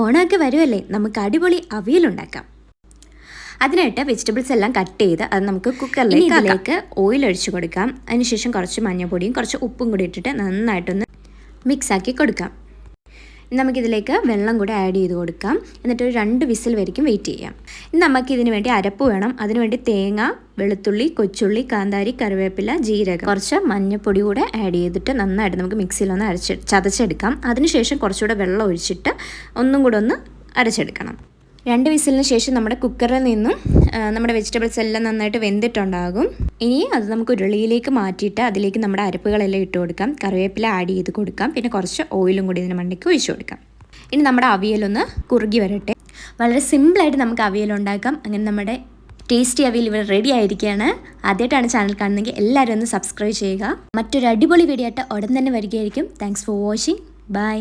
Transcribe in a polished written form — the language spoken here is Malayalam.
ഓണമൊക്കെ വരുമല്ലേ, നമുക്ക് അടിപൊളി അവിയലുണ്ടാക്കാം. അതിനായിട്ട് വെജിറ്റബിൾസ് എല്ലാം കട്ട് ചെയ്ത് അത് നമുക്ക് കുക്കറിലേക്ക് ഓയിൽ ഒഴിച്ച് കൊടുക്കാം. അതിനുശേഷം കുറച്ച് മഞ്ഞൾപ്പൊടിയും കുറച്ച് ഉപ്പും കൂടി ഇട്ടിട്ട് നന്നായിട്ടൊന്ന് മിക്സാക്കി കൊടുക്കാം. നമുക്കിതിലേക്ക് വെള്ളം കൂടി ആഡ് ചെയ്ത് കൊടുക്കാം. എന്നിട്ട് ഒരു 2 വിസിൽ വരെയും വെയിറ്റ് ചെയ്യാം. ഇനി നമുക്കിതിന് വേണ്ടി അരപ്പ് വേണം. അതിനുവേണ്ടി തേങ്ങ, വെളുത്തുള്ളി, കൊച്ചുള്ളി, കാന്താരി, കറിവേപ്പില, ജീരകം, കുറച്ച് മഞ്ഞൾപ്പൊടി കൂടെ ആഡ് ചെയ്തിട്ട് നന്നായിട്ട് നമുക്ക് മിക്സിയിലൊന്ന് ചതച്ചെടുക്കാം. അതിനുശേഷം കുറച്ചുകൂടെ വെള്ളം ഒഴിച്ചിട്ട് ഒന്നും കൂടെ ഒന്ന് അരച്ചെടുക്കണം. 2 വിസിലിന് ശേഷം നമ്മുടെ കുക്കറിൽ നിന്നും നമ്മുടെ വെജിറ്റബിൾസ് എല്ലാം നന്നായിട്ട് വെന്തിട്ടുണ്ടാകും. ഇനി അത് നമുക്ക് ഉരുളിയിലേക്ക് മാറ്റിയിട്ട് അതിലേക്ക് നമ്മുടെ അരപ്പുകളെല്ലാം ഇട്ട് കൊടുക്കാം. കറിവേപ്പില ആഡ് ചെയ്ത് കൊടുക്കാം. പിന്നെ കുറച്ച് ഓയിലും കൂടി ഇതിന് മണ്ടയ്ക്ക് ഒഴിച്ചു കൊടുക്കാം. ഇനി നമ്മുടെ അവിയലൊന്ന് കുറുകി വരട്ടെ. വളരെ സിമ്പിളായിട്ട് നമുക്ക് അവിയലുണ്ടാക്കാം. അങ്ങനെ നമ്മുടെ ടേസ്റ്റി അവിയൽ ഇവിടെ റെഡി ആയിരിക്കുകയാണ്. ആദ്യമായിട്ടാണ് ചാനൽ കാണുന്നതെങ്കിൽ എല്ലാവരും ഒന്ന് സബ്സ്ക്രൈബ് ചെയ്യുക. മറ്റൊരു അടിപൊളി വീഡിയോ ആയിട്ട് ഉടൻ തന്നെ വരികയായിരിക്കും. Thanks for watching. ബൈ.